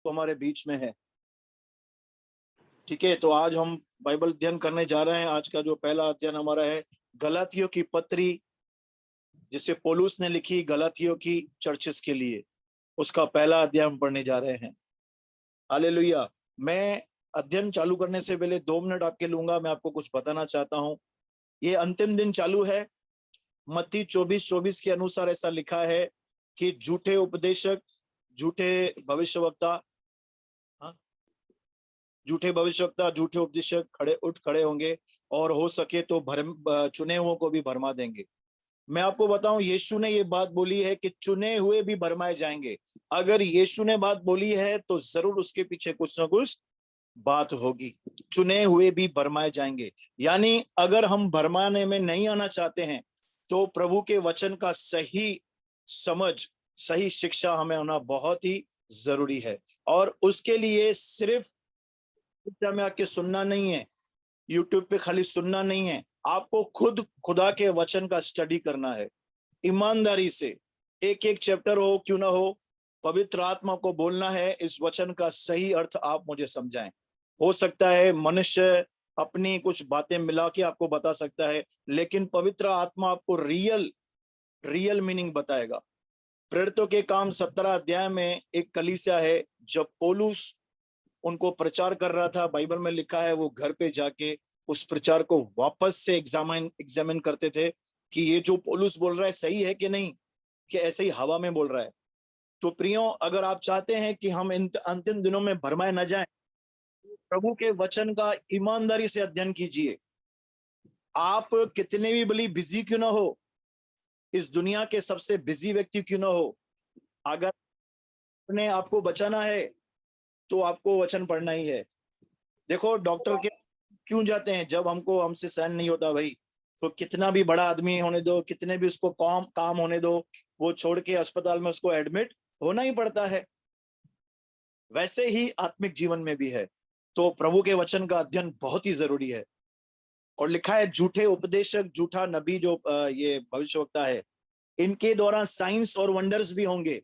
तो हमारे बीच में है। ठीक है, तो आज हम बाइबल अध्ययन करने जा रहे हैं। आज का जो पहला अध्ययन हमारा है गलातियों की पत्री, जिसे पौलुस ने लिखी गलातियों की चर्चेस के लिए, उसका पहला अध्ययन हम पढ़ने जा रहे हैं। हालेलुया। मैं अध्ययन चालू करने से पहले 2 मिनट आपके लूंगा। मैं आपको कुछ बताना चाहता हूं। ये अंतिम दिन चालू है। मत्ती 24:24 के अनुसार ऐसा लिखा है कि झूठे उपदेशक, झूठे भविष्यवक्ता, झूठे भविष्यवक्ता, झूठे उपदेशक खड़े होंगे और हो सके तो चुने हुओं को भी भरमा देंगे। मैं आपको बताऊं, यीशु ने ये बात बोली है कि चुने हुए भी भरमाए जाएंगे। अगर यीशु ने बात बोली है तो जरूर उसके पीछे कुछ ना कुछ बात होगी। चुने हुए भी भरमाए जाएंगे, यानी अगर हम भरमाने में नहीं आना चाहते हैं तो प्रभु के वचन का सही समझ, सही शिक्षा हमें होना बहुत ही जरूरी है। और उसके लिए सिर्फ में आके सुनना नहीं है, यूट्यूब पे खाली सुनना नहीं है, आपको खुद खुदा के वचन का स्टडी करना है ईमानदारी से। एक एक चैप्टर हो क्यों ना हो, पवित्र आत्मा को बोलना है इस वचन का सही अर्थ आप मुझे समझाएं। हो सकता है मनुष्य अपनी कुछ बातें मिला के आपको बता सकता है, लेकिन पवित्र आत्मा आपको रियल मीनिंग बताएगा। प्रेरितों के काम 17 अध्याय में एक कलीसिया है, जब पौलुस उनको प्रचार कर रहा था, बाइबल में लिखा है वो घर पे जाके उस प्रचार को वापस से एग्जामिन करते थे कि ये जो पौलुस बोल रहा है सही है कि नहीं, कि ऐसे ही हवा में बोल रहा है। तो प्रियो, अगर आप चाहते हैं कि हम इन अंतिम दिनों में भरमाए न जाएं, तो प्रभु के वचन का ईमानदारी से अध्ययन कीजिए। आप कितने भी बड़ी बिजी क्यों ना हो, इस दुनिया के सबसे बिजी व्यक्ति क्यों ना हो, अगर अपने आपको बचाना है तो आपको वचन पढ़ना ही है। देखो, डॉक्टर के क्यों जाते हैं? जब हमसे सहन नहीं होता भाई, तो कितना भी बड़ा आदमी होने दो, कितने भी उसको काम होने दो, वो छोड़ के अस्पताल में उसको एडमिट होना ही पड़ता है। वैसे ही आत्मिक जीवन में भी है। तो प्रभु के वचन का अध्ययन बहुत ही जरूरी है। और लिखा है झूठे उपदेशक, झूठा नबी, जो ये भविष्यवक्ता है, इनके द्वारा साइंस और वंडर्स भी होंगे,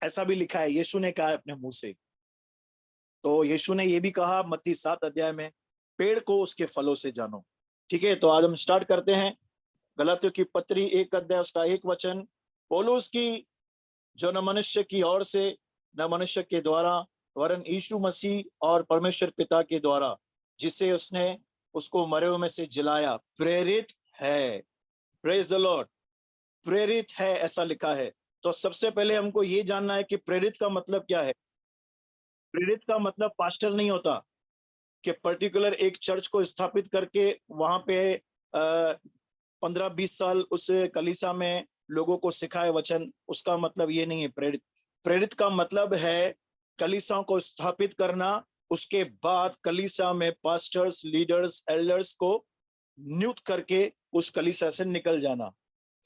ऐसा भी लिखा है। यीशु ने कहा अपने मुंह से। तो यीशु ने ये भी कहा मत्ती 7 अध्याय में, पेड़ को उसके फलों से जानो। ठीक है, तो आज हम स्टार्ट करते हैं। गलातियों की पत्री 1 अध्याय उसका 1 वचन। पौलुस की, जो न मनुष्य की ओर से न मनुष्य के द्वारा, वरन यीशु मसीह और परमेश्वर पिता के द्वारा, जिसे उसने उसको मरे हुए में से जिलाया, प्रेरित है। Praise the Lord. प्रेरित है ऐसा लिखा है। तो सबसे पहले हमको ये जानना है कि प्रेरित का मतलब क्या है। प्रेरित का मतलब पास्टर नहीं होता कि पर्टिकुलर एक चर्च को स्थापित करके वहां पे 15-20 साल उस कलीसिया में लोगों को सिखाए वचन। उसका मतलब ये नहीं है प्रेरित। प्रेरित का मतलब है कलीसियाओं को स्थापित करना, उसके बाद कलीसिया में पास्टर्स, लीडर्स, एल्डर्स को नियुक्त करके उस कलीसिया से निकल जाना,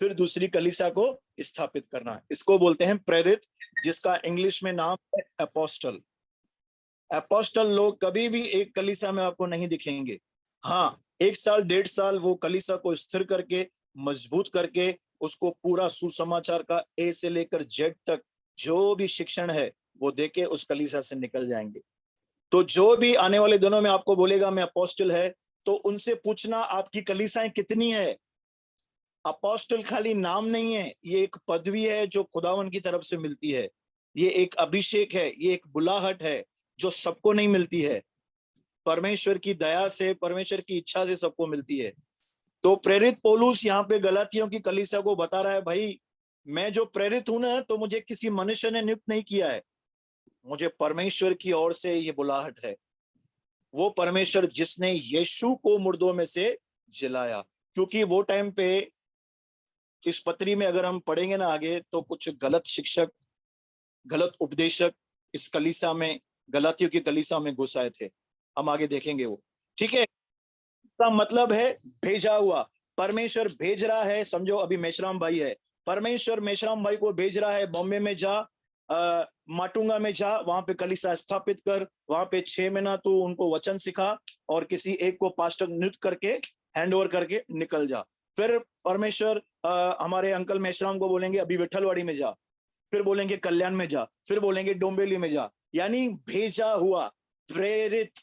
फिर दूसरी कलीसिया को स्थापित करना। इसको बोलते हैं प्रेरित, जिसका इंग्लिश में नाम है अपोस्टल। अपोस्टल लोग कभी भी एक कलीसिया में आपको नहीं दिखेंगे। हाँ, 1 साल 1.5 साल वो कलीसिया को स्थिर करके, मजबूत करके, उसको पूरा सुसमाचार का ए से लेकर जेड तक जो भी शिक्षण है वो देके उस कलीसिया से निकल जाएंगे। तो जो भी आने वाले दिनों में आपको बोलेगा मैं अपोस्टल है, तो उनसे पूछना आपकी कलीसियाएं कितनी है। अपोस्टल खाली नाम नहीं है, ये एक पदवी है जो खुदावन की तरफ से मिलती है। ये एक अभिषेक है, ये एक बुलाहट है जो सबको नहीं मिलती है। परमेश्वर की दया से, परमेश्वर की इच्छा से सबको मिलती है। तो प्रेरित पौलुस यहाँ पे गलातियों की कलीसिया को बता रहा है, भाई मैं जो प्रेरित हूं ना, तो मुझे किसी मनुष्य ने नियुक्त नहीं किया है, मुझे परमेश्वर की ओर से ये बुलाहट है। वो परमेश्वर जिसने यीशु को मुर्दों में से जिलाया। क्योंकि वो टाइम पे इस पत्री में अगर हम पढ़ेंगे ना आगे, तो कुछ गलत शिक्षक, गलत उपदेशक इस कलीसिया में, गलातियों की कलीसिया में घुस आए थे। हम आगे देखेंगे वो। ठीक है, इसका मतलब है भेजा हुआ। परमेश्वर भेज रहा है। समझो अभी मेश्राम भाई है, परमेश्वर मेश्राम भाई को भेज रहा है, बॉम्बे में जा, माटुंगा में जा, वहां पे कलीसिया स्थापित कर, वहां पे 6 महीना तू उनको वचन सिखा और किसी एक को पास्टर नियुक्त करके हैंड ओवर करके निकल जा। फिर परमेश्वर हमारे अंकल मेश्राम को बोलेंगे अभी विठलवाड़ी में जा, फिर बोलेंगे कल्याण में जा, फिर बोलेंगे डोंबिवली में जा, यानी भेजा हुआ, प्रेरित।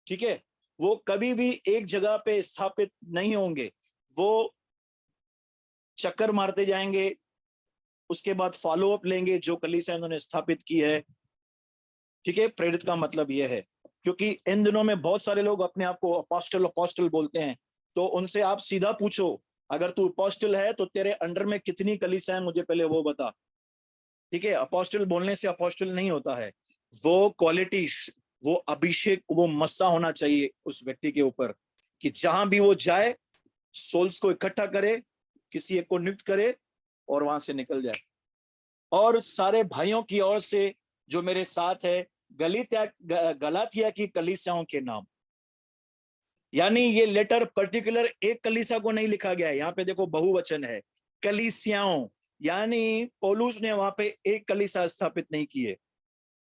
ठीक है, वो कभी भी एक जगह पे स्थापित नहीं होंगे, वो चक्कर मारते जाएंगे, उसके बाद फॉलो अप लेंगे जो कलीसिया इन्होंने स्थापित की है। ठीक है, प्रेरित का मतलब यह है, क्योंकि इन दिनों में बहुत सारे लोग अपने आप को अपोस्टल अपोस्टल बोलते हैं, तो उनसे आप सीधा पूछो, अगर तू अपोस्टल है तो तेरे अंडर में कितनी कलीसिया है, मुझे पहले वो बता। ठीक है, अपोस्टल बोलने से अपोस्टल नहीं होता है, वो क्वालिटीज, वो अभिषेक, वो मस्सा होना चाहिए उस व्यक्ति के ऊपर, कि जहां भी वो जाए सोल्स को इकट्ठा करे, किसी एक को नियुक्त करे और वहां से निकल जाए। और सारे भाइयों की ओर से जो मेरे साथ है, गलातिया की कलीसियाओं के नाम, यानी ये लेटर पर्टिकुलर एक कलीसिया को नहीं लिखा गया है, यहाँ पे देखो बहुवचन है, कलीसियाओं, यानी पौलुस ने वहां पे एक कलीसिया स्थापित नहीं की है।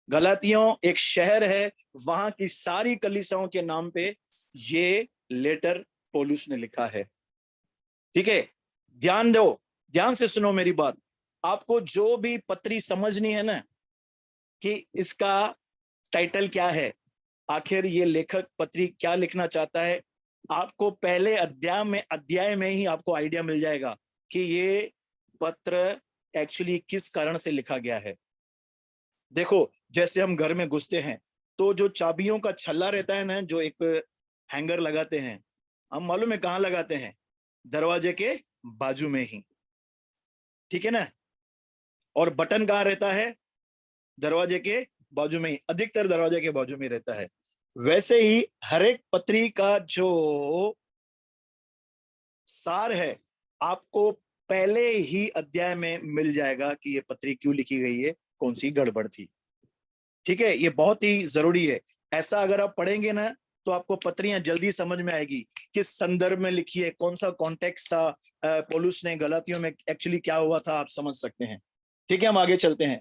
गलातियों एक शहर है, वहां की सारी कलीसियाओं के नाम पे ये लेटर पौलुस ने लिखा है। ठीक है, ध्यान दो, ध्यान से सुनो मेरी बात। आपको जो भी पत्री समझनी है ना, कि इसका टाइटल क्या है, आखिर ये लेखक पत्री क्या लिखना चाहता है, आपको पहले अध्याय में ही आपको आइडिया मिल जाएगा कि ये पत्र एक्चुअली किस कारण से लिखा गया है। देखो, जैसे हम घर में घुसते हैं तो जो चाबियों का छल्ला रहता है ना, जो एक हैंगर लगाते हैं, हम मालूम है कहाँ लगाते हैं, दरवाजे के बाजू में ही। ठीक है ना, और बटन कहाँ रहता है, दरवाजे के बाजू में ही, अधिकतर दरवाजे के बाजू में रहता है। वैसे ही हर एक पत्री का जो सार है, आपको पहले ही अध्याय में मिल जाएगा कि ये पत्री क्यों लिखी गई है, कौन सी गड़बड़ थी। ठीक है, ये बहुत ही जरूरी है। ऐसा अगर आप पढ़ेंगे ना तो आपको पत्रियां जल्दी समझ में आएगी, किस संदर्भ में लिखी है, कौन सा कॉन्टेक्स्ट था, पौलुस ने गलातियों में एक्चुअली क्या हुआ था, आप समझ सकते हैं। ठीक है, हम आगे चलते हैं।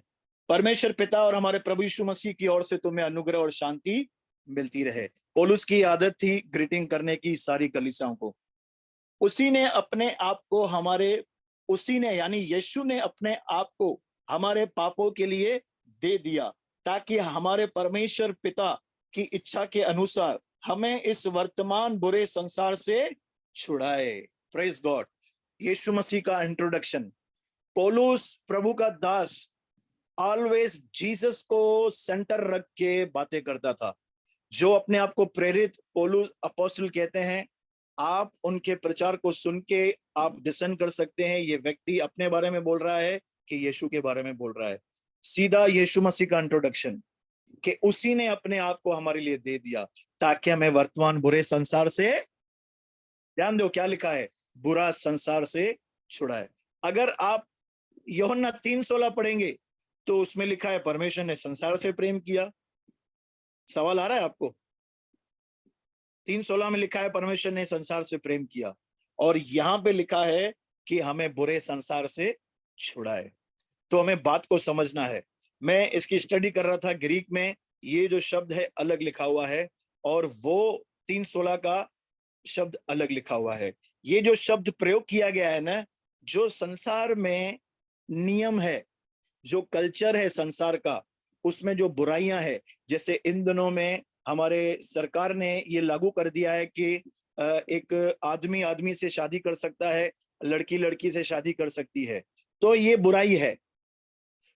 परमेश्वर पिता और हमारे प्रभु यीशु मसीह की ओर से तुम्हें अनुग्रह और शांति मिलती रहे। पौलुस की आदत थी ग्रीटिंग करने की सारी कलीसियाओं को। उसी ने अपने आप को उसी ने यानी यीशु ने अपने आप को हमारे पापों के लिए दे दिया, ताकि हमारे परमेश्वर पिता की इच्छा के अनुसार हमें इस वर्तमान बुरे संसार से छुड़ाए। Praise God. यीशु मसीह का इंट्रोडक्शन। पौलुस प्रभु का दास ऑलवेज जीसस को सेंटर रख के बातें करता था। जो अपने आप को प्रेरित पौलुस अपोस्टल कहते हैं, आप उनके प्रचार को सुन के आप डिसन कर सकते हैं ये व्यक्ति अपने बारे में बोल रहा है कि यीशु के बारे में बोल रहा है। सीधा यीशु मसीह का इंट्रोडक्शन, कि उसी ने अपने आप को हमारे लिए दे दिया ताकि हमें वर्तमान बुरे संसार से, ध्यान दो क्या लिखा है, बुरा संसार से छुड़ाए। अगर आप यूहन्ना 3:16 पढ़ेंगे तो उसमें लिखा है परमेश्वर ने संसार से प्रेम किया। सवाल आ रहा है आपको? 3:16 में लिखा है परमेश्वर ने संसार से प्रेम किया, और यहां पे लिखा है कि हमें बुरे संसार से छुड़ाए। तो हमें बात को समझना है। मैं इसकी स्टडी कर रहा था ग्रीक में, ये जो शब्द है अलग लिखा हुआ है, और वो 3:16 का शब्द अलग लिखा हुआ है। ये जो शब्द प्रयोग किया गया है ना, जो संसार में नियम है, जो कल्चर है संसार का, उसमें जो बुराइयां है, जैसे इन दिनों में हमारे सरकार ने ये लागू कर दिया है कि एक आदमी आदमी से शादी कर सकता है, लड़की लड़की से शादी कर सकती है, तो ये बुराई है।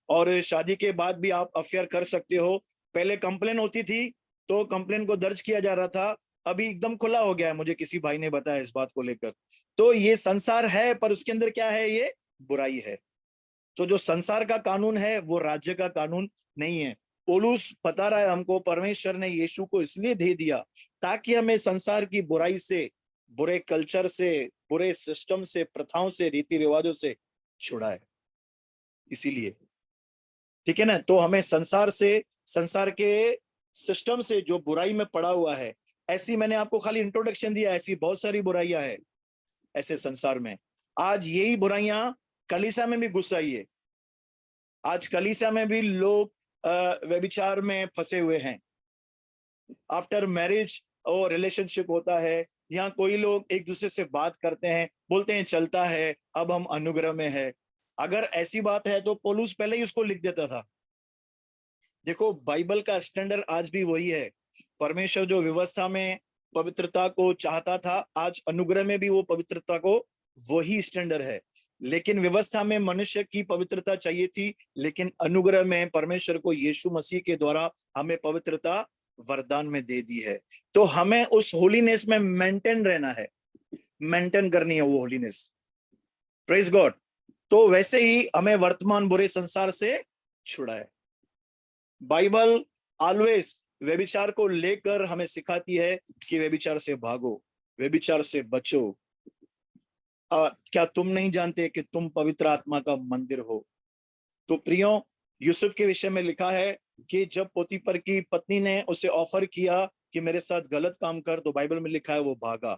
और शादी के बाद भी आप अफेयर कर सकते हो। पहले कंप्लेन होती थी तो कंप्लेन को दर्ज किया जा रहा था, अभी एकदम खुला हो गया है, मुझे किसी भाई ने बताया इस बात को लेकर। तो ये संसार है, पर उसके अंदर क्या है, ये बुराई है। तो जो संसार का कानून है वो राज्य का कानून नहीं है। पौलुस बता रहा है हमको, परमेश्वर ने यीशु को इसलिए दे दिया ताकि हमें संसार की बुराई से, बुरे कल्चर से, बुरे सिस्टम से, प्रथाओं से, रीति रिवाजों से छुड़ाए, इसीलिए। ठीक है ना, तो हमें संसार से, संसार के सिस्टम से जो बुराई में पड़ा हुआ है, ऐसी मैंने आपको खाली इंट्रोडक्शन दिया, ऐसी बहुत सारी बुराइयां है ऐसे संसार में। आज यही बुराइयां कलीसिया में भी घुस आई है। आज कलीसिया में भी लोग व्यभिचार में फंसे हुए हैं। आफ्टर मैरिज और रिलेशनशिप होता है, यहाँ कोई लोग एक दूसरे से बात करते हैं, बोलते हैं चलता है, अब हम अनुग्रह में है, अगर ऐसी बात है तो पौलुस पहले ही उसको लिख देता था। देखो, बाइबल का स्टैंडर्ड आज भी वही है। परमेश्वर जो व्यवस्था में पवित्रता को चाहता था, आज अनुग्रह में भी वो पवित्रता को वही स्टैंडर्ड है। लेकिन व्यवस्था में मनुष्य की पवित्रता चाहिए थी, लेकिन अनुग्रह में परमेश्वर को यीशु मसीह के द्वारा हमें पवित्रता वरदान में दे दी है। तो हमें उस होलीनेस में मेंटेन रहना है, मेंटेन करनी है वो होलीनेस। Praise God. तो वैसे ही हमें वर्तमान बुरे संसार से छुड़ाए। बाइबल ऑलवेज व्यभिचार को लेकर हमें सिखाती है कि व्यभिचार से भागो, व्यभिचार से बचो। क्या तुम नहीं जानते कि तुम पवित्र आत्मा का मंदिर हो? तो प्रियो, यूसुफ के विषय में लिखा है कि जब पोतीपर की पत्नी ने उसे ऑफर किया कि मेरे साथ गलत काम कर, तो बाइबल में लिखा है वो भागा।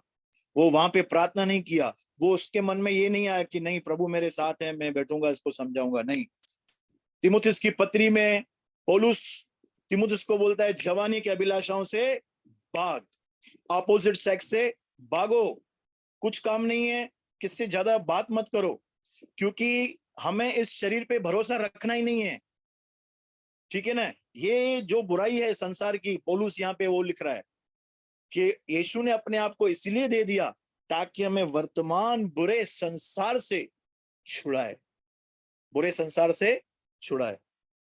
वो वहां पे प्रार्थना नहीं किया। वो उसके मन में ये नहीं आया कि नहीं प्रभु मेरे साथ है, मैं बैठूंगा इसको समझाऊंगा। नहीं, तीमुथियुस की पत्री में पौलुस तीमुथियुस को बोलता है जवानी की अभिलाषाओं से भाग, ऑपोजिट सेक्स से भागो। कुछ काम नहीं है, किससे ज्यादा बात मत करो, क्योंकि हमें इस शरीर पे भरोसा रखना ही नहीं है। ठीक है ना? ये जो बुराई है संसार की, पौलुस यहाँ पे वो लिख रहा है कि यीशु ने अपने आप को इसलिए दे दिया ताकि हमें वर्तमान बुरे संसार से छुड़ाए, बुरे संसार से छुड़ाए।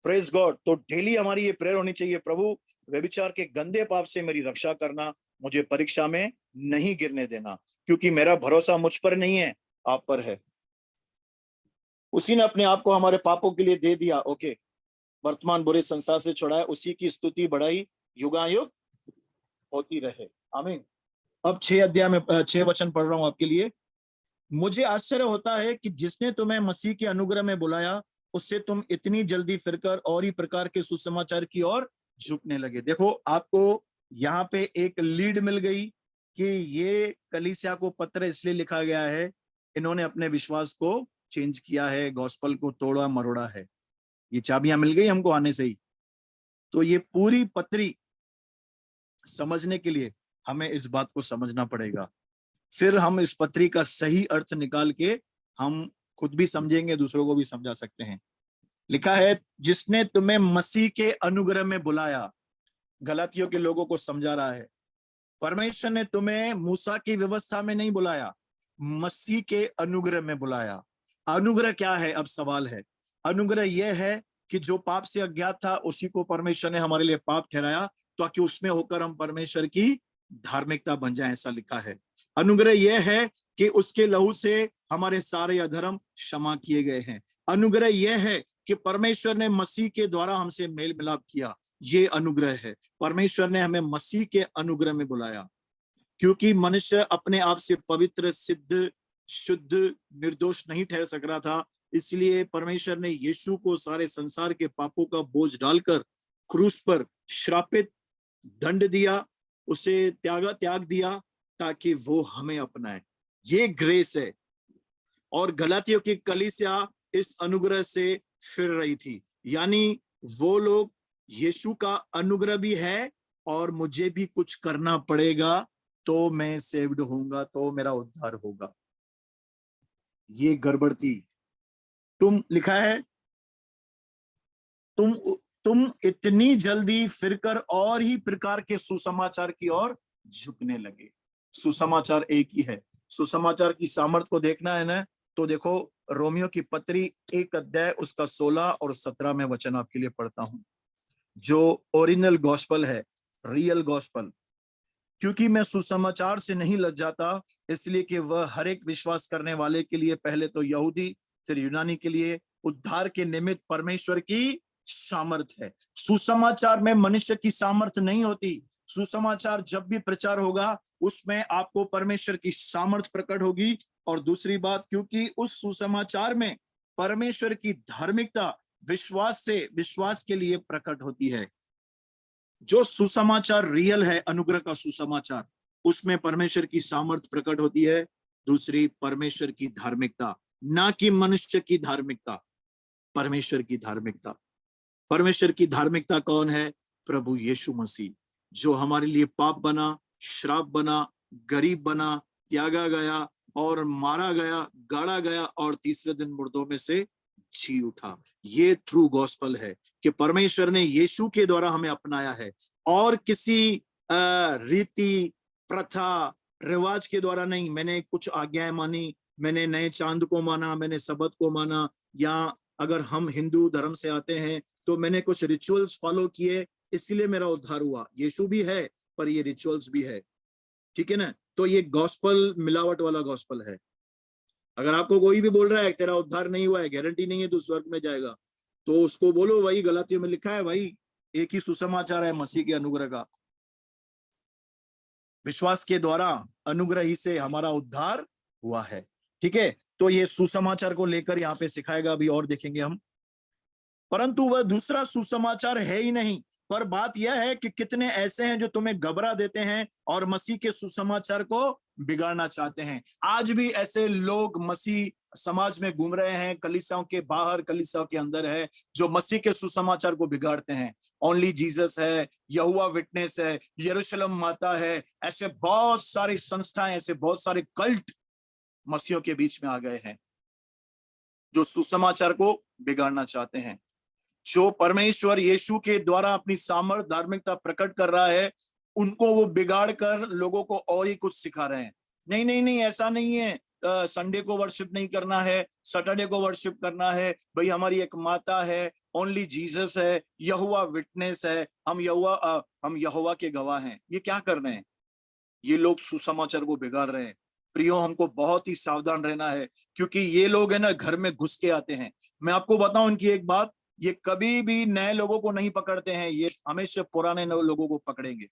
Praise God. तो डेली हमारी ये प्रेयर होनी चाहिए, प्रभु व्यभिचार के गंदे पाप से मेरी रक्षा करना, मुझे परीक्षा में नहीं गिरने देना, क्योंकि मेरा भरोसा मुझ पर नहीं है, आप पर है। उसी ने अपने आप को हमारे पापों के लिए दे दिया। ओके, वर्तमान बुरे संसार से छुड़ाए, उसी की स्तुति बढ़ाई युगायुग होती रहे। आमीन। अब 6 अध्याय में 6 वचन पढ़ रहा हूं आपके लिए। मुझे आश्चर्य होता है कि जिसने तुम्हें मसीह के अनुग्रह में बुलाया, उससे तुम इतनी जल्दी फिरकर और ही प्रकार के सुसमाचार की ओर झुकने लगे। देखो, आपको यहाँ पे एक लीड मिल गई कि ये कलीसिया को पत्र इसलिए लिखा गया है, इन्होंने अपने विश्वास को चेंज किया है, गॉस्पल को तोड़ा मरोड़ा है। ये चाबियां मिल गई हमको आने से ही। तो ये पूरी पत्री समझने के लिए हमें इस बात को समझना पड़ेगा, फिर हम इस पत्री का सही अर्थ निकाल के हम खुद भी समझेंगे, दूसरों को भी समझा सकते हैं। लिखा है जिसने तुम्हें मसीह के अनुग्रह में बुलाया। गलातियों के लोगों को समझा रहा है, परमेश्वर ने तुम्हें मूसा की व्यवस्था में नहीं बुलाया, मसीह के अनुग्रह में बुलाया। अनुग्रह क्या है? अब सवाल है। अनुग्रह यह है कि जो पाप से अज्ञात था उसी को परमेश्वर ने हमारे लिए पाप ठहराया, ताकि उसमें होकर हम परमेश्वर की धार्मिकता बन जाए, ऐसा लिखा है। अनुग्रह यह है कि उसके लहू से हमारे सारे अधर्म क्षमा किए गए हैं। अनुग्रह यह है कि परमेश्वर ने मसीह के द्वारा हमसे मेल मिलाप किया, ये अनुग्रह है। परमेश्वर ने हमें मसीह के अनुग्रह में बुलाया, क्योंकि मनुष्य अपने आप से पवित्र, सिद्ध, शुद्ध, निर्दोष नहीं ठहर सक रहा था, इसलिए परमेश्वर ने यीशु को सारे संसार के पापों का बोझ डालकर क्रूस पर श्रापित दंड दिया, उसे त्याग दिया ताकि वो हमें अपनाए। ये ग्रेस है। और गलातियों की कलीसिया इस अनुग्रह से फिर रही थी, यानी वो लोग यीशु का अनुग्रह भी है और मुझे भी कुछ करना पड़ेगा तो मैं सेव्ड होऊंगा, तो मेरा उद्धार होगा। ये गड़बड़ थी। लिखा है तुम इतनी जल्दी फिरकर और ही प्रकार के सुसमाचार की ओर झुकने लगे। सुसमाचार एक ही है। सुसमाचार की सामर्थ को देखना है ना, तो देखो रोमियो की पत्री 1 अध्याय उसका 16 और 17 में वचन आपके लिए पढ़ता हूं, जो ओरिजिनल गॉस्पल है, रियल गॉस्पल। क्योंकि मैं सुसमाचार से नहीं लज जाता, इसलिए कि वह हर एक विश्वास करने वाले के लिए, पहले तो यहूदी फिर यूनानी के लिए, उद्धार के निमित्त परमेश्वर की सामर्थ है। सुसमाचार में मनुष्य की सामर्थ नहीं होती। सुसमाचार जब भी प्रचार होगा उसमें आपको परमेश्वर की सामर्थ प्रकट होगी। और दूसरी बात, क्योंकि उस सुसमाचार में परमेश्वर की धार्मिकता विश्वास के लिए प्रकट होती है। जो सुसमाचार रियल है, अनुग्रह का सुसमाचार, उसमें परमेश्वर की सामर्थ प्रकट होती है। दूसरी, परमेश्वर की धार्मिकता, ना कि मनुष्य की धार्मिकता, परमेश्वर की धार्मिकता। परमेश्वर की धार्मिकता कौन है? प्रभु यीशु मसीह, जो हमारे लिए पाप बना, श्राप बना, गरीब बना, त्यागा गया और मारा गया, गाड़ा गया और तीसरे दिन मुर्दों में से जी उठा। ये ट्रू गॉस्पल है कि परमेश्वर ने यीशु के द्वारा हमें अपनाया है, और किसी रीति प्रथा रिवाज के द्वारा नहीं। मैंने कुछ आज्ञाएं मानी, मैंने नए चांद को माना, मैंने सबत को माना, या अगर हम हिंदू धर्म से आते हैं तो मैंने कुछ रिचुअल्स फॉलो किए, इसलिए मेरा उद्धार हुआ। यीशु भी है पर ये रिचुअल्स भी है, ठीक है ना। तो ये गॉस्पल मिलावट वाला गॉस्पल है। अगर आपको कोई भी बोल रहा है तेरा उद्धार नहीं हुआ है, गारंटी नहीं है तू स्वर्ग में जाएगा, तो उसको बोलो भाई गलातियों में लिखा है भाई, एक ही सुसमाचार है मसीह के अनुग्रह का। विश्वास के द्वारा अनुग्रह ही से हमारा उद्धार हुआ है, ठीक है। तो ये सुसमाचार को लेकर यहाँ पे सिखाएगा, अभी और देखेंगे हम। परंतु वह दूसरा सुसमाचार है ही नहीं, पर बात यह है कि कितने ऐसे हैं जो तुम्हें घबरा देते हैं और मसीह के सुसमाचार को बिगाड़ना चाहते हैं। आज भी ऐसे लोग मसीह समाज में घूम रहे हैं, कलीसियाओं के बाहर, कलीसियाओं के अंदर है, जो मसीह के सुसमाचार को बिगाड़ते हैं। ओनली जीसस है, यहोवा विटनेस है, यरूशलेम माता है, ऐसे बहुत सारी संस्थाएं, ऐसे बहुत सारे कल्ट मसीहों के बीच में आ गए हैं जो सुसमाचार को बिगाड़ना चाहते हैं। जो परमेश्वर यीशु के द्वारा अपनी सामर्थ धार्मिकता प्रकट कर रहा है, उनको वो बिगाड़ कर लोगों को और ही कुछ सिखा रहे हैं। नहीं नहीं नहीं, ऐसा नहीं है, संडे को वर्शिप नहीं करना है, सैटरडे को वर्शिप करना है, भाई हमारी एक माता है, ओनली जीसस है, यहोवा विटनेस है, हम यहोवा के गवाह हैं। ये क्या कर रहे हैं? ये लोग सुसमाचार को बिगाड़ रहे हैं। प्रियो, हमको बहुत ही सावधान रहना है, क्योंकि ये लोग है ना घर में घुस के आते हैं। मैं आपको बताऊं इनकी एक बात, ये कभी भी नए लोगों को नहीं पकड़ते हैं, ये हमेशा पुराने लोगों को पकड़ेंगे।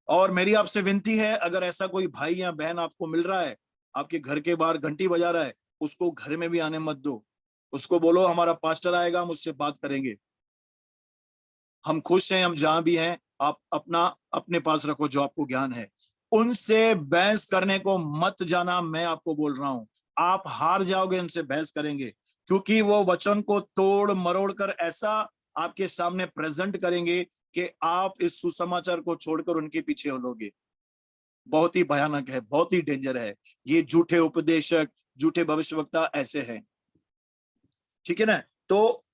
और मेरी आपसे विनती है, अगर ऐसा कोई भाई या बहन आपको मिल रहा है, आपके घर के बाहर घंटी बजा रहा है, उसको घर में भी आने मत दो। उसको बोलो हमारा पास्टर आएगा, हम उससे बात करेंगे, हम खुश हैं, हम जहां भी हैं, आप अपना अपने पास रखो जो आपको ज्ञान है। उनसे बहस करने को मत जाना, मैं आपको बोल रहा हूं, आप हार जाओगे उनसे बहस करेंगे, क्योंकि वो वचन को तोड़ मरोड़ कर ऐसा आपके सामने प्रेजेंट करेंगे कि आप इस सुसमाचार को छोड़कर उनके पीछे हो लोगे। बहुत ही भयानक है, बहुत ही डेंजर है। ये झूठे उपदेशक, झूठे भविष्यवक्ता ऐसे हैं, ठीक है ना। तो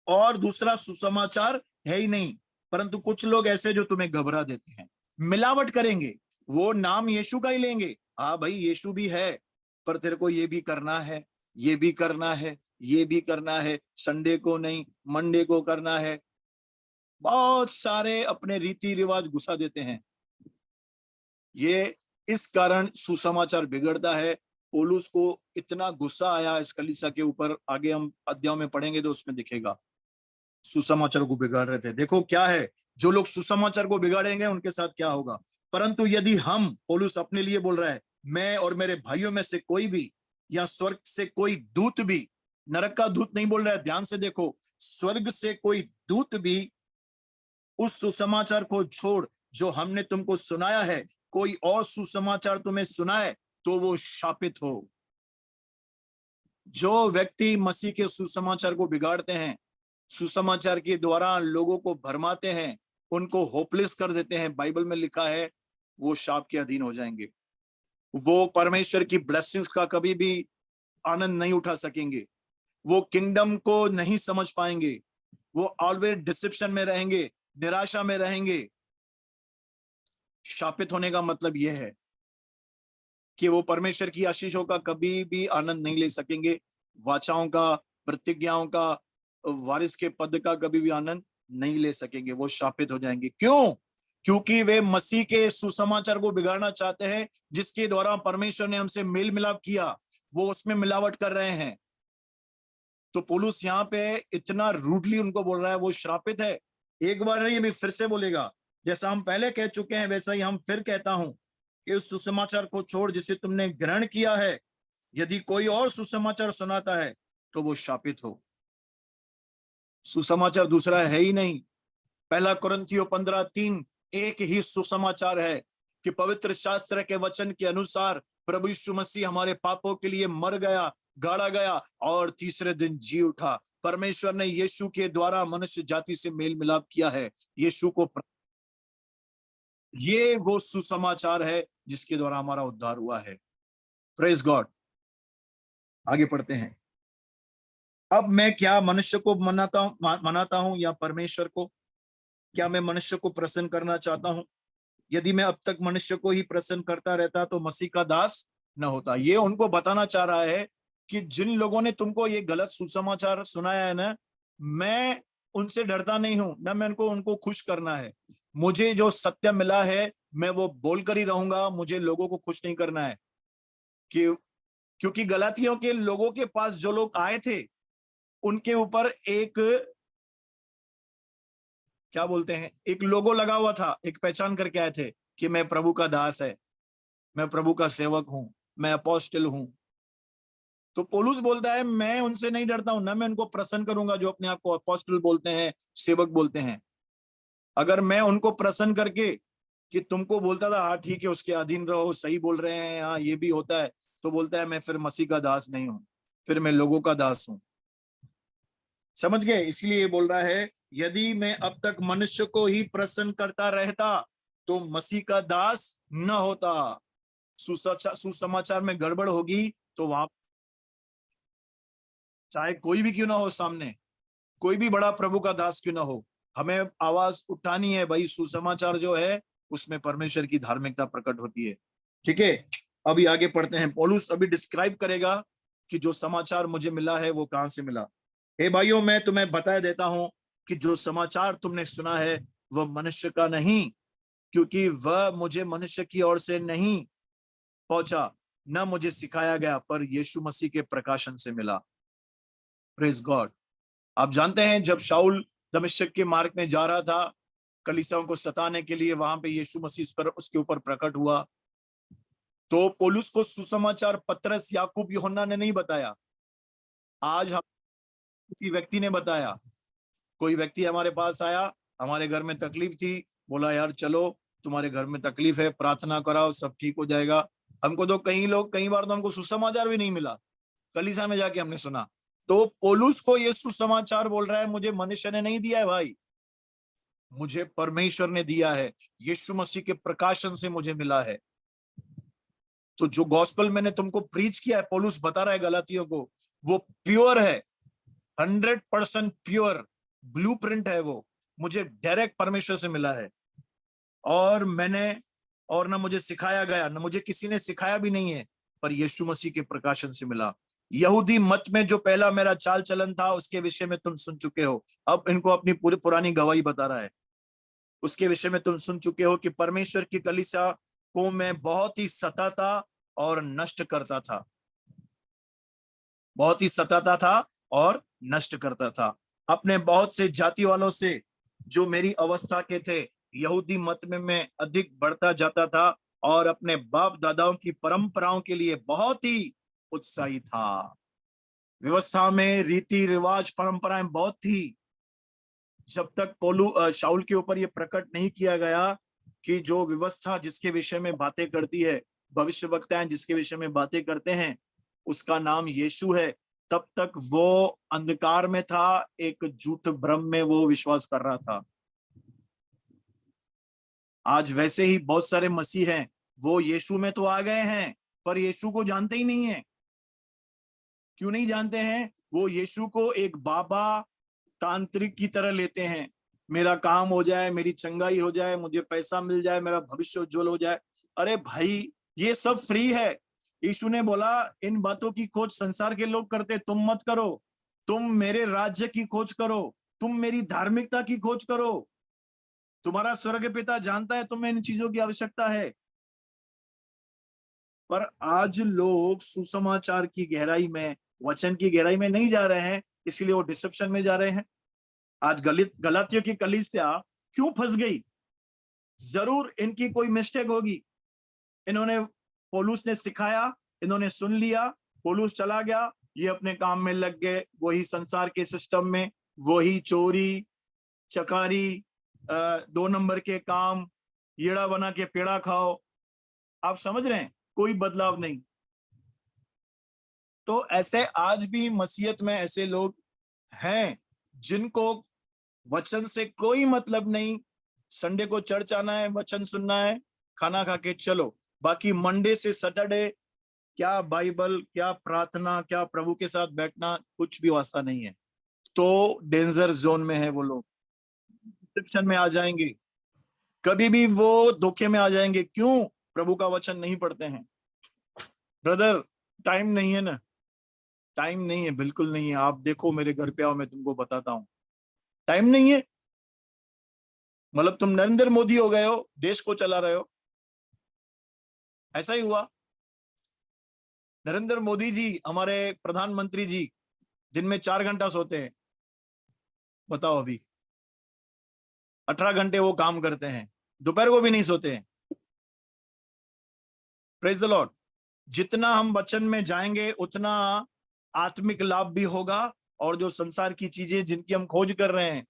और दूसरा सुसमाचार है ही नहीं, परंतु कुछ लोग ऐसे जो तुम्हें घबरा देते हैं, मिलावट करेंगे, वो नाम यीशु का ही लेंगे। हाँ भाई यीशु भी है, पर तेरे को ये भी करना है, ये भी करना है, ये भी करना है, संडे को नहीं मंडे को करना है। बहुत सारे अपने रीति रिवाज घुसा देते हैं। ये इस कारण सुसमाचार बिगड़ता है। पौलुस को इतना गुस्सा आया इस कलीसिया के ऊपर, आगे हम अध्याय में पढ़ेंगे तो उसमें दिखेगा। सुसमाचार को बिगाड़ रहे थे, देखो क्या है, जो लोग सुसमाचार को बिगाड़ेंगे उनके साथ क्या होगा। परंतु यदि हम, पौलुस अपने लिए बोल रहा है, मैं और मेरे भाइयों में से कोई भी, या स्वर्ग से कोई दूत भी, नरक का दूत नहीं बोल रहा है, ध्यान से देखो, स्वर्ग से कोई दूत भी उस सुसमाचार को छोड़ जो हमने तुमको सुनाया है, कोई और सुसमाचार तुम्हें सुनाए तो वो शापित हो। जो व्यक्ति मसीह के सुसमाचार को बिगाड़ते हैं, सुसमाचार के द्वारा लोगों को भरमाते हैं, उनको होपलेस कर देते हैं, बाइबल में लिखा है वो शाप के अधीन हो जाएंगे। वो परमेश्वर की ब्लेसिंग्स का कभी भी आनंद नहीं उठा सकेंगे, वो किंगडम को नहीं समझ पाएंगे, वो ऑलवेज डिसेप्शन में रहेंगे, निराशा में रहेंगे। शापित होने का मतलब यह है कि वो परमेश्वर की आशीषों का कभी भी आनंद नहीं ले सकेंगे, वाचाओं का, प्रतिज्ञाओं का, वारिस के पद का कभी भी आनंद नहीं ले सकेंगे, वो शापित हो जाएंगे। क्यों? क्योंकि वे मसीह के सुसमाचार को बिगाड़ना चाहते हैं, जिसके द्वारा परमेश्वर ने हमसे मेल मिलाप किया, वो उसमें मिलावट कर रहे हैं। तो पौलुस यहाँ पे इतना रूडली उनको बोल रहा है वो श्रापित है। एक बार नहीं, अभी फिर से बोलेगा, जैसा हम पहले कह चुके हैं वैसा ही हम फिर कहता हूं कि उस सुसमाचार को छोड़ जिसे तुमने ग्रहण किया है, यदि कोई और सुसमाचार सुनाता है तो वो शापित हो। सुसमाचार दूसरा है ही नहीं। पहला कुरिन्थियों 15:3 एक ही सुसमाचार है कि पवित्र शास्त्र के वचन के अनुसार प्रभु यीशु मसीह हमारे पापों के लिए मर गया, गाड़ा गया और तीसरे दिन जी उठा। परमेश्वर ने यीशु के द्वारा मनुष्य जाति से मेल मिलाप किया है। यीशु को, ये वो सुसमाचार है जिसके द्वारा हमारा उद्धार हुआ है। Praise God. आगे पढ़ते हैं। अब मैं क्या मनुष्य को मनाता हूं या परमेश्वर को? क्या मैं मनुष्य को प्रसन्न करना चाहता हूं? यदि मैं अब तक मनुष्य को ही प्रसन्न करता रहता तो मसीह का दास न होता। ये उनको बताना चाह रहा है कि जिन लोगों ने तुमको ये गलत सुसमाचार सुनाया है ना, मैं उनसे डरता नहीं हूं ना, मैं उनको खुश करना है। मुझे जो सत्य मिला है मैं वो बोलकर ही रहूंगा, मुझे लोगों को खुश नहीं करना है। कि क्योंकि गलातियों के लोगों के पास जो लोग आए थे उनके ऊपर एक, क्या बोलते हैं, एक लोगो लगा हुआ था, एक पहचान करके आए थे कि मैं प्रभु का दास है, मैं प्रभु का सेवक हूं, मैं अपोस्टल हूं। तो पौलुस बोलता है मैं उनसे नहीं डरता हूं ना, मैं उनको प्रसन्न करूंगा जो अपने आप को अपोस्टल बोलते हैं, सेवक बोलते हैं। अगर मैं उनको प्रसन्न करके कि तुमको बोलता था हाँ ठीक है उसके अधीन रहो, सही बोल रहे हैं, हाँ ये भी होता है, तो बोलता है मैं फिर मसीह का दास नहीं हूं, फिर मैं लोगों का दास हूं। समझ गए? इसलिए ये बोल रहा है यदि मैं अब तक मनुष्य को ही प्रसन्न करता रहता तो मसीह का दास न होता। सुसमाचार में गड़बड़ होगी तो वहां, चाहे कोई भी क्यों ना हो सामने, कोई भी बड़ा प्रभु का दास क्यों ना हो, हमें आवाज उठानी है भाई। सुसमाचार जो है उसमें परमेश्वर की धार्मिकता प्रकट होती है। ठीक है, अभी आगे पढ़ते हैं। पौलुस अभी डिस्क्राइब करेगा कि जो समाचार मुझे मिला है वो कहां से मिला। हे भाइयों, मैं तुम्हें बता देता हूं कि जो समाचार तुमने सुना है वह मनुष्य का नहीं, क्योंकि वह मुझे मनुष्य की ओर से नहीं पहुंचा, न मुझे सिखाया गया, पर यीशु मसीह के प्रकाशन से मिला। Praise God. आप जानते हैं जब शाऊल दमिश्क के मार्ग में जा रहा था कलीसियाओं को सताने के लिए, वहां पे यीशु मसीह उसके ऊपर प्रकट हुआ। तो पौलुस को सुसमाचार पतरस, याकूब, यूहन्ना ने नहीं बताया, आज हम किसी व्यक्ति ने बताया। कोई व्यक्ति हमारे पास आया, हमारे घर में तकलीफ थी, बोला यार चलो तुम्हारे घर में तकलीफ है, प्रार्थना कराओ सब ठीक हो जाएगा। हमको तो कई बार तो हमको सुसमाचार भी नहीं मिला, कलीसिया में जाके हमने सुना। तो पौलुस को ये सुसमाचार बोल रहा है मुझे मनुष्य ने नहीं दिया है भाई, मुझे परमेश्वर ने दिया है, यीशु मसीह के प्रकाशन से मुझे मिला है। तो जो गॉस्पेल मैंने तुमको प्रीच किया है, पौलुस बता रहा है गलातियों को, वो प्योर है, 100% प्योर ब्लूप्रिंट है वो, मुझे डायरेक्ट परमेश्वर से मिला है। और ना मुझे सिखाया गया, ना मुझे किसी ने सिखाया भी नहीं है, पर यीशु मसीह के प्रकाशन से मिला। यहूदी मत में जो पहला मेरा चाल चलन था उसके विषय में तुम सुन चुके हो। अब इनको अपनी पूरी पुरानी गवाही बता रहा है। उसके विषय में तुम सुन चुके हो कि परमेश्वर की कलीसिया को मैं बहुत ही सताता और नष्ट करता था, बहुत ही सताता था और नष्ट करता था। अपने बहुत से जाति वालों से जो मेरी अवस्था के थे, यहूदी मत में मैं अधिक बढ़ता जाता था और अपने बाप दादाओं की परंपराओं के लिए बहुत ही उत्साही था। व्यवस्था में रीति रिवाज परंपराएं बहुत थी। जब तक शाऊल के ऊपर ये प्रकट नहीं किया गया कि जो व्यवस्था जिसके विषय में बातें करती है, भविष्य वक्ताएं जिसके विषय में बातें करते हैं, उसका नाम यीशु है, तब तक वो अंधकार में था, एक झूठ भ्रम में वो विश्वास कर रहा था। आज वैसे ही बहुत सारे मसीह हैं, वो यीशु में तो आ गए हैं पर यीशु को जानते ही नहीं है। क्यों नहीं जानते हैं? वो यीशु को एक बाबा तांत्रिक की तरह लेते हैं, मेरा काम हो जाए, मेरी चंगाई हो जाए, मुझे पैसा मिल जाए, मेरा भविष्य उज्जवल हो जाए। अरे भाई ये सब फ्री है। यीशु ने बोला इन बातों की खोज संसार के लोग करते, तुम मत करो, तुम मेरे राज्य की खोज करो, तुम मेरी धार्मिकता की खोज करो। तुम्हारा स्वर्ग पिता जानता है तुम्हें इन चीजों की आवश्यकता है। पर आज लोग सुसमाचार की गहराई में, वचन की गहराई में नहीं जा रहे हैं, इसलिए वो डिसेप्शन में जा रहे हैं। आज गलातियों की कलीसिया क्यों फंस गई? जरूर इनकी कोई मिस्टेक होगी। इन्होंने, पौलुस ने सिखाया, इन्होंने सुन लिया, पौलुस चला गया, ये अपने काम में लग गए, वही संसार के सिस्टम में, वही चोरी चकारी, 2 नंबर के काम, येड़ा बना के पेड़ा खाओ। आप समझ रहे हैं, कोई बदलाव नहीं। तो ऐसे आज भी मसीहत में ऐसे लोग हैं जिनको वचन से कोई मतलब नहीं। संडे को चर्च आना है, वचन सुनना है, खाना खा के चलो, बाकी मंडे से सैटरडे क्या बाइबल, क्या प्रार्थना, क्या प्रभु के साथ बैठना, कुछ भी वास्ता नहीं है। तो डेंजर जोन में है वो लोग, डिस्क्रिप्शन में आ जाएंगे, कभी भी वो धोखे में आ जाएंगे। क्यों? प्रभु का वचन नहीं पढ़ते हैं। ब्रदर, टाइम नहीं है ना, टाइम नहीं है, बिल्कुल नहीं है। आप देखो, मेरे घर पे आओ, मैं तुमको बताता हूँ। टाइम नहीं है, मतलब तुम नरेंद्र मोदी हो गए हो, देश को चला रहे हो। ऐसा ही हुआ। नरेंद्र मोदी जी, हमारे प्रधानमंत्री जी, दिन में 4 घंटा सोते हैं। बताओ, अभी 18 घंटे वो काम करते हैं, दोपहर को भी नहीं सोते हैं। Praise the Lord. जितना हम वचन में जाएंगे उतना आत्मिक लाभ भी होगा, और जो संसार की चीजें जिनकी हम खोज कर रहे हैं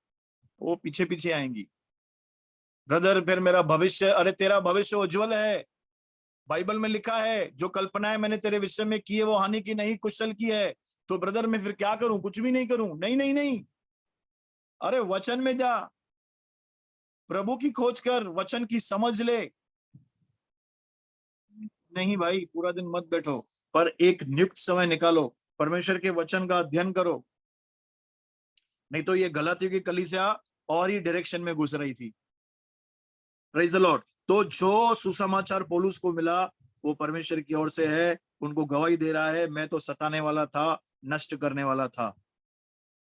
वो पीछे पीछे आएंगी। ब्रदर, फिर मेरा भविष्य, अरे तेरा भविष्य उज्जवल है। बाइबल में लिखा है, जो कल्पनाएं मैंने तेरे विषय में की है वो हानि की नहीं, कुशल की है। तो ब्रदर, मैं फिर क्या करूं? कुछ भी नहीं करूं? नहीं नहीं नहीं, अरे वचन में जा, प्रभु की खोज कर, वचन की समझ ले। नहीं भाई, पूरा दिन मत बैठो, पर एक नियुक्त समय निकालो, परमेश्वर के वचन का अध्ययन करो। नहीं तो ये गलातियों की कलीसिया और ही डायरेक्शन में घुस रही थी। Praise the Lord. तो जो सुसमाचार पौलुस को मिला वो परमेश्वर की ओर से है, उनको गवाही दे रहा है, मैं तो सताने वाला था, नष्ट करने वाला था,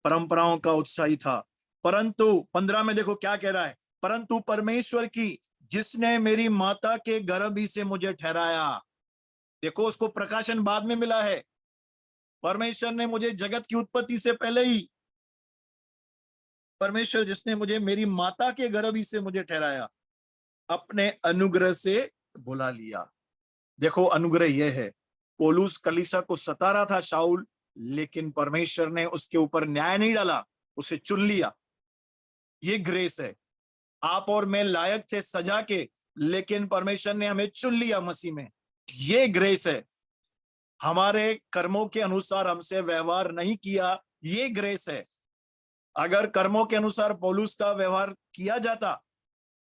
परंपराओं का उत्साही था। परंतु 15 में देखो क्या कह रहा है, परंतु परमेश्वर की, जिसने मेरी माता के गर्भ ही से मुझे ठहराया। देखो, उसको प्रकाशन बाद में मिला है। परमेश्वर ने मुझे जगत की उत्पत्ति से पहले ही, परमेश्वर जिसने मुझे मेरी माता के गर्भ ही से मुझे ठहराया, अपने अनुग्रह से बुला लिया। देखो, अनुग्रह यह है, पौलुस कलीसिया को सता रहा था शाऊल, लेकिन परमेश्वर ने उसके ऊपर न्याय नहीं डाला, उसे चुन लिया। ये ग्रेस है। आप और मैं लायक थे सजा के, लेकिन परमेश्वर ने हमें चुन लिया मसीह में। ये ग्रेस है। हमारे कर्मों के अनुसार हमसे व्यवहार नहीं किया, ये ग्रेस है। अगर कर्मों के अनुसार पौलुस का व्यवहार किया जाता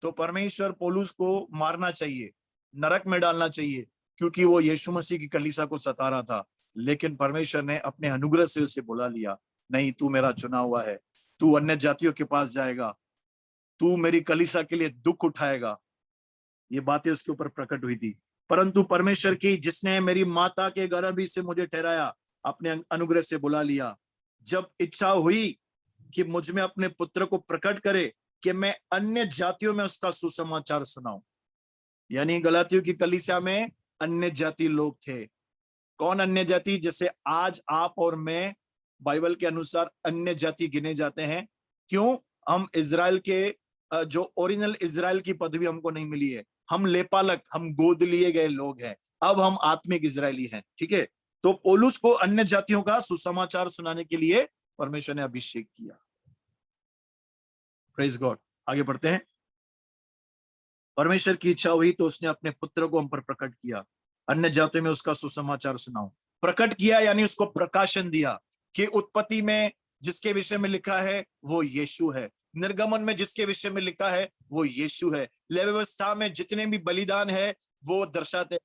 तो परमेश्वर पौलुस को मारना चाहिए, नरक में डालना चाहिए, क्योंकि वो यीशु मसीह की कलीसिया को सता रहा था। लेकिन परमेश्वर ने अपने अनुग्रह से उसे बुला लिया। नहीं, तू मेरा चुना हुआ है, तू अन्य जातियों के पास जाएगा, तू मेरी कलीसिया के लिए दुख उठाएगा। ये बातें उसके ऊपर प्रकट हुई थी। परंतु परमेश्वर की, जिसने मेरी माता के गर्भ ही से मुझे ठहराया, अपने अनुग्रह से बुला लिया। जब इच्छा हुई कि मुझ में अपने पुत्र को प्रकट करे कि मैं अन्य जातियों में उसका सुसमाचार सुनाऊं। यानी गलातियों की कलीसिया में अन्य जाति लोग थे। कौन अन्य जाति? जैसे आज आप और मैं बाइबल के अनुसार अन्य जाति गिने जाते हैं। क्यों? हम इजराइल के, जो ओरिजिनल इजराइल की पदवी हमको नहीं मिली है, हम लेपालक, हम गोद लिए गए लोग हैं। अब हम आत्मिक इजरायली हैं, ठीक है। तो पौलुस को अन्य जातियों का सुसमाचार सुनाने के लिए परमेश्वर ने अभिषेक किया। Praise God. आगे बढ़ते हैं। परमेश्वर की इच्छा हुई तो उसने अपने पुत्र को हम पर प्रकट किया, अन्य जातियों में उसका सुसमाचार सुनाओ। प्रकट किया यानी उसको प्रकाशन दिया कि उत्पत्ति में जिसके विषय में लिखा है वो यीशु है, निर्गमन में जिसके विषय में लिखा है वो यीशु है, लेवी व्यवस्था में जितने भी बलिदान है वो दर्शाते,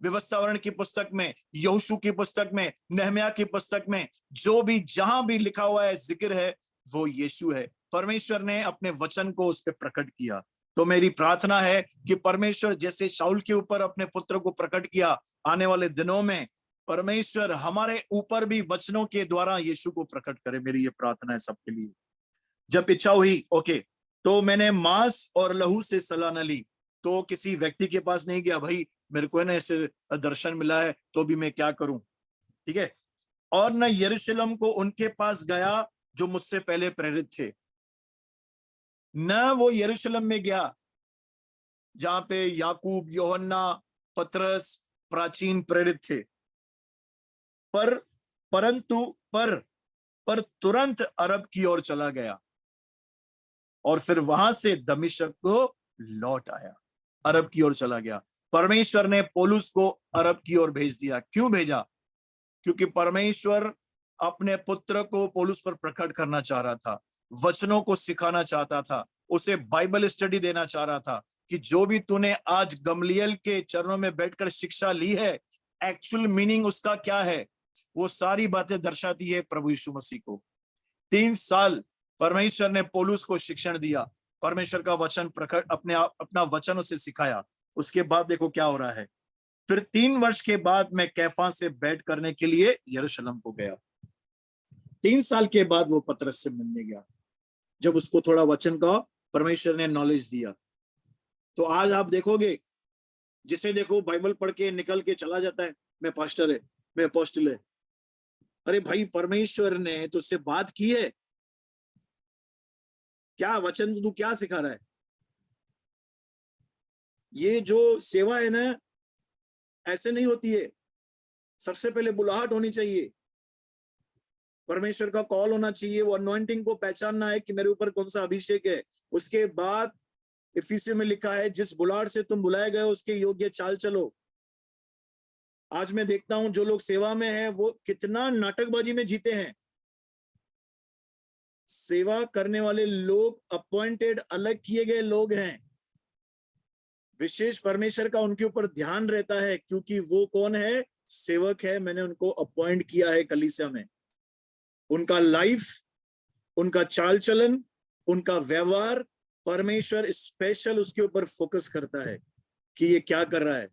व्यवस्थावरण की पुस्तक में, यहोशू की पुस्तक में, नहम्याह की पुस्तक में, जो भी जहां भी लिखा हुआ है, जिक्र है, वो यीशु है। परमेश्वर ने अपने वचन को उस पर प्रकट किया। तो मेरी प्रार्थना है कि परमेश्वर जैसे शाऊल के ऊपर अपने पुत्र को प्रकट किया, आने वाले दिनों में परमेश्वर हमारे ऊपर भी वचनों के द्वारा यीशु को प्रकट करे। मेरी ये प्रार्थना है सबके लिए। जब इच्छा हुई, ओके, तो मैंने मांस और लहू से सलाह न ली। तो किसी व्यक्ति के पास नहीं गया, भाई मेरे को ना ऐसे दर्शन मिला है तो भी मैं क्या करूं, ठीक है। और न यरूशलेम को उनके पास गया जो मुझसे पहले प्रेरित थे। न वो यरूशलेम में गया जहां पे याकूब, यूहन्ना, पतरस प्राचीन प्रेरित थे, पर परंतु पर तुरंत अरब की ओर चला गया और फिर वहां से दमिश्क को लौट आया। अरब की ओर चला गया। परमेश्वर ने पौलुस को अरब की ओर भेज दिया। क्यों भेजा? क्योंकि परमेश्वर अपने पुत्र को पौलुस पर प्रकट करना चाह रहा था। वचनों को सिखाना चाहता था, उसे बाइबल स्टडी देना चाह रहा था कि जो भी तूने आज गमलियल के चरणों में बैठकर शिक्षा ली है, एक्चुअल मीनिंग उसका क्या है, वो सारी बातें दर्शाती है प्रभु यीशु मसीह को। 3 साल परमेश्वर ने पौलुस को शिक्षण दिया, परमेश्वर का वचन प्रकट अपना वचन उसे सिखाया। उसके बाद देखो क्या हो रहा है। फिर 3 वर्ष के बाद मैं कैफा से बैठ करने के लिए यरूशलेम को गया। 3 साल के बाद वो पतरस से मिलने गया, जब उसको थोड़ा वचन का परमेश्वर ने नॉलेज दिया। तो आज आप देखोगे, जिसे देखो बाइबल पढ़ के निकल के चला जाता है, मैं पास्टर है, मैं अपोस्टल है। अरे भाई, परमेश्वर ने तुझसे बात की है क्या? वचन तू क्या सिखा रहा है? ये जो सेवा है ना, ऐसे नहीं होती है। सबसे पहले बुलाहट होनी चाहिए, परमेश्वर का कॉल होना चाहिए, वो अनॉइंटिंग को पहचानना है कि मेरे ऊपर कौन सा अभिषेक है। उसके बाद इफिसियों में लिखा है, जिस बुलाहट से तुम बुलाए गए उसके योग्य चाल चलो। आज मैं देखता हूं जो लोग सेवा में हैं वो कितना नाटकबाजी में जीते हैं। सेवा करने वाले लोग अपॉइंटेड, अलग किए गए लोग हैं। विशेष परमेश्वर का उनके ऊपर ध्यान रहता है, क्योंकि वो कौन है? सेवक है। मैंने उनको अपॉइंट किया है कलीसिया में। उनका लाइफ, उनका चाल चलन, उनका व्यवहार, परमेश्वर स्पेशल उसके ऊपर फोकस करता है कि ये क्या कर रहा है।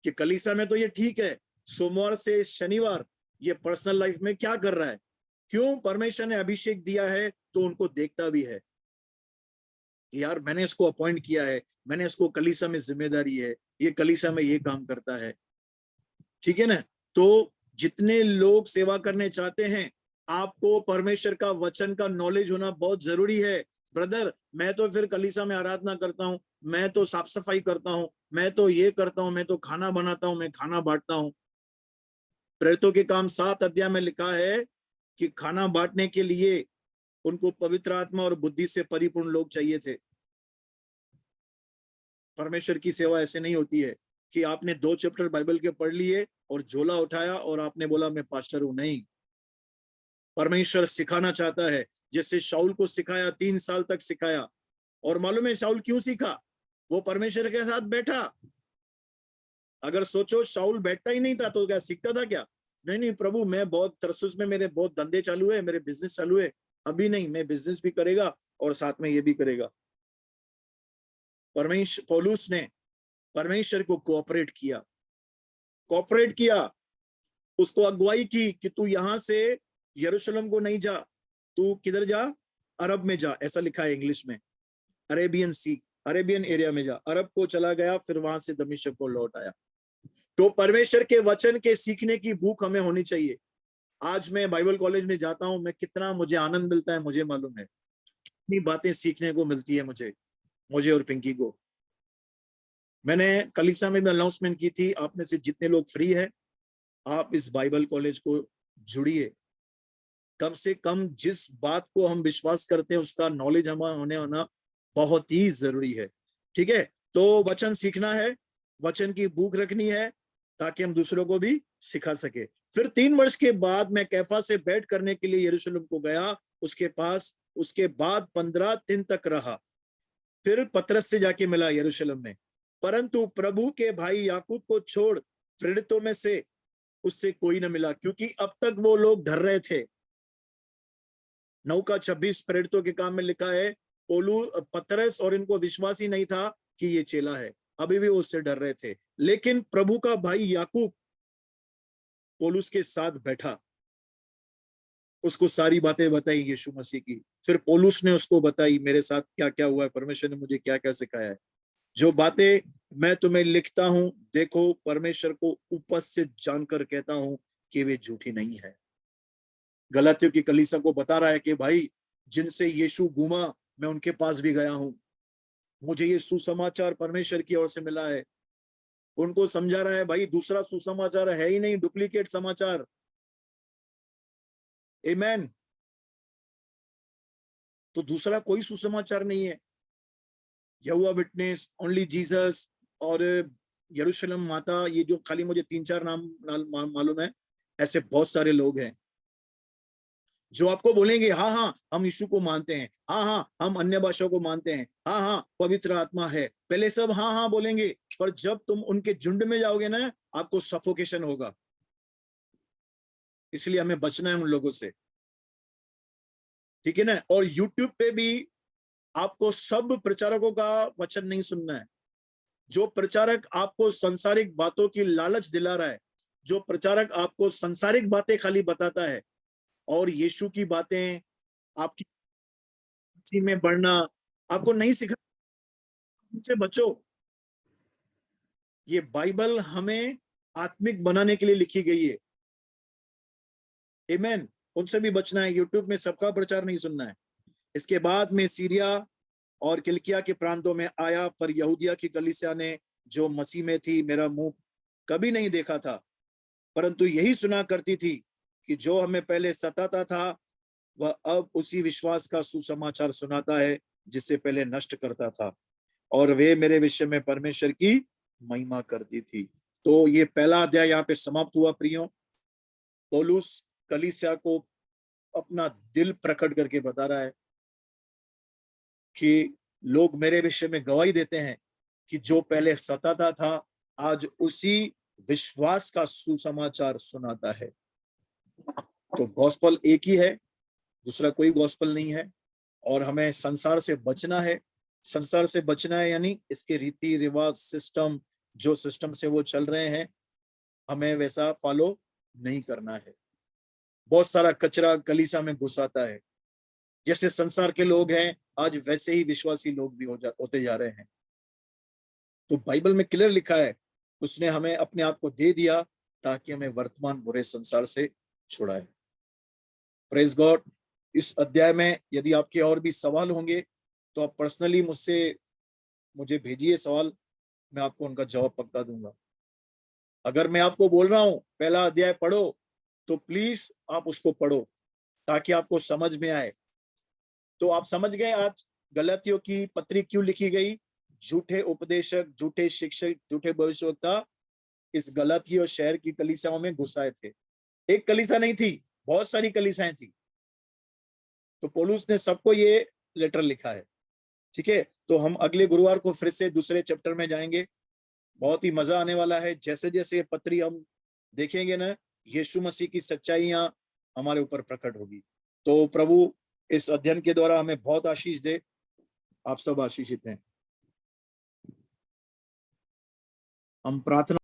कि कलीसिया में तो ये ठीक है, सोमवार से शनिवार ये पर्सनल लाइफ में क्या कर रहा है। क्यों? परमेश्वर ने अभिषेक दिया है तो उनको देखता भी है कि यार मैंने इसको अपॉइंट किया है, मैंने इसको कलीसिया में जिम्मेदारी है, ये कलीसिया में ये काम करता है। ठीक है ना? तो जितने लोग सेवा करने चाहते हैं, आपको परमेश्वर का वचन का नॉलेज होना बहुत जरूरी है। ब्रदर, मैं तो फिर कलीसिया में आराधना करता हूँ, मैं तो साफ सफाई करता हूँ, मैं तो ये करता हूँ, मैं तो खाना बनाता हूँ, मैं खाना बांटता हूँ। प्रेरितों के काम 7 अध्याय में लिखा है कि खाना बांटने के लिए उनको पवित्र आत्मा और बुद्धि से परिपूर्ण लोग चाहिए थे। परमेश्वर की सेवा ऐसे नहीं होती है कि आपने 2 चैप्टर बाइबल के पढ़ लिए और झोला उठाया और आपने बोला मैं पास्टर हूं। नहीं, परमेश्वर सिखाना चाहता है। जैसे शाऊल को सिखाया, 3 साल तक सिखाया। और मालूम है शाऊल क्यों सीखा? वो परमेश्वर के साथ बैठा। अगर सोचो शाऊल बैठता ही नहीं था तो क्या सीखता था क्या? नहीं नहीं प्रभु, मैं बहुत तरसुस में, मेरे बहुत धंधे चालू है, मेरे बिजनेस चालू है। अभी नहीं, मैं बिजनेस भी करेगा और साथ में ये भी करेगा। परमेश्वर पौलुस ने परमेश्वर को कोऑपरेट किया, उसको अगुवाई की कि तू यहां से यरूशलेम को नहीं जा, तू किधर जा? अरब में जा, ऐसा लिखा है इंग्लिश में। अरेबियन सी, अरेबियन एरिया में जा। अरब को चला गया, फिर वहां से दमिश्क को लौट आया। तो परमेश्वर के वचन के सीखने की भूख हमें होनी चाहिए। आज मैं बाइबल कॉलेज में जाता हूं, मैं कितना मुझे आनंद मिलता है मुझे मालूम है। कितनी बातें सीखने को मिलती है मुझे और पिंकी को। मैंने कलीसिया में भी अनाउंसमेंट की थी, आप में से जितने लोग फ्री है, आप इस बाइबल कॉलेज को जुड़िए। कम से कम जिस बात को हम विश्वास करते हैं उसका नॉलेज हमारा होना बहुत ही जरूरी है। ठीक है? तो वचन सीखना है, वचन की भूख रखनी है, ताकि हम दूसरों को भी सिखा सके। फिर 3 वर्ष के बाद मैं कैफा से बैठ करने के लिए यरूशलेम को गया उसके पास। उसके बाद 15 दिन तक रहा। फिर पतरस से जाके मिला यरूशलेम में। परंतु प्रभु के भाई याकूब को छोड़ प्रेरितों में से उससे कोई न मिला, क्योंकि अब तक वो लोग डर रहे थे। 9:26 प्रेरितों के काम में लिखा है, पतरस और इनको विश्वास ही नहीं था कि ये चेला है। अभी भी वो उससे डर रहे थे। लेकिन प्रभु का भाई याकूब पौलुस के साथ बैठा, उसको सारी बातें बताई यीशु मसीह की। फिर पौलुस ने उसको बताई, मेरे साथ क्या क्या हुआ है, परमेश्वर ने मुझे क्या क्या सिखाया है। जो बातें मैं तुम्हें लिखता हूं, देखो परमेश्वर को उपस्थित जानकर कहता हूं कि वे झूठी नहीं है। गलातियों की कलीसिया को बता रहा है कि भाई, जिनसे यीशु घूमा मैं उनके पास भी गया हूं, मुझे ये सुसमाचार परमेश्वर की ओर से मिला है। उनको समझा रहा है भाई, दूसरा सुसमाचार है ही नहीं, डुप्लीकेट समाचार। आमेन। तो दूसरा कोई सुसमाचार नहीं है। यहोवा विटनेस, ओनली जीसस और यरूशलेम माता, ये जो खाली मुझे 3-4 नाम मालूम है, ऐसे बहुत सारे लोग हैं। जो आपको बोलेंगे हाँ हाँ हम यीशु को मानते हैं, हाँ हाँ हम अन्य भाषाओं को मानते हैं, हाँ हाँ पवित्र आत्मा है, पहले सब हाँ हाँ बोलेंगे, पर जब तुम उनके झुंड में जाओगे ना, आपको सफोकेशन होगा। इसलिए हमें बचना है उन लोगों से, ठीक है ना। और यूट्यूब पे भी आपको सब प्रचारकों का वचन नहीं सुनना है। जो प्रचारक आपको सांसारिक बातों की लालच दिला रहा है, जो प्रचारक आपको सांसारिक बातें खाली बताता है और यीशु की बातें आपकी में बढ़ना आपको नहीं सिखा, उनसे बचो। ये बाइबल हमें आत्मिक बनाने के लिए लिखी गई है। आमीन। उनसे भी बचना है, यूट्यूब में सबका प्रचार नहीं सुनना है। इसके बाद में सीरिया और किलिकिया के प्रांतों में आया, पर यहूदिया की कलीसिया ने जो मसीह में थी मेरा मुंह कभी नहीं देखा था, परंतु यही सुना करती थी कि जो हमें पहले सताता था वह अब उसी विश्वास का सुसमाचार सुनाता है जिससे पहले नष्ट करता था, और वे मेरे विषय में परमेश्वर की महिमा करती थी। तो ये पहला अध्याय यहाँ पे समाप्त हुआ प्रियो। पौलुस कलीसिया को अपना दिल प्रकट करके बता रहा है कि लोग मेरे विषय में गवाही देते हैं कि जो पहले सताता था आज उसी विश्वास का सुसमाचार सुनाता है। तो गॉस्पल एक ही है, दूसरा कोई गॉस्पल नहीं है। और हमें संसार से बचना है। संसार से बचना है यानी इसके रीति रिवाज सिस्टम, जो सिस्टम से वो चल रहे हैं, हमें वैसा फॉलो नहीं करना है। बहुत सारा कचरा कलीसिया में घुसाता है। जैसे संसार के लोग हैं आज वैसे ही विश्वासी लोग भी होते जा रहे हैं। तो बाइबल में क्लियर लिखा है, उसने हमें अपने आप को दे दिया ताकि हमें वर्तमान बुरे संसार से छुड़ाए। Praise God. इस अध्याय में यदि आपके और भी सवाल होंगे तो आप पर्सनली मुझे भेजिए सवाल, मैं आपको उनका जवाब पक्का दूंगा। अगर मैं आपको बोल रहा हूं पहला अध्याय पढ़ो तो प्लीज आप उसको पढ़ो ताकि आपको समझ में आए। तो आप समझ गए आज गलतियों की पत्री क्यों लिखी गई। झूठे उपदेशक, झूठे शिक्षक, झूठे भविष्यवक्ता इस गलातिया शहर की कलीसियाओं में घुसाए थे। एक कलीसिया नहीं थी, बहुत सारी कलीसियाएं थी। तो पौलुस ने सबको ये लेटर लिखा है। ठीक है, तो हम अगले गुरुवार को फिर से दूसरे चैप्टर में जाएंगे। बहुत ही मजा आने वाला है। जैसे जैसे ये पत्री हम देखेंगे ना, यीशु मसीह की सच्चाइयां हमारे ऊपर प्रकट होगी। तो प्रभु इस अध्ययन के द्वारा हमें बहुत आशीष दे। आप सब आशीषित हैं। हम प्रार्थना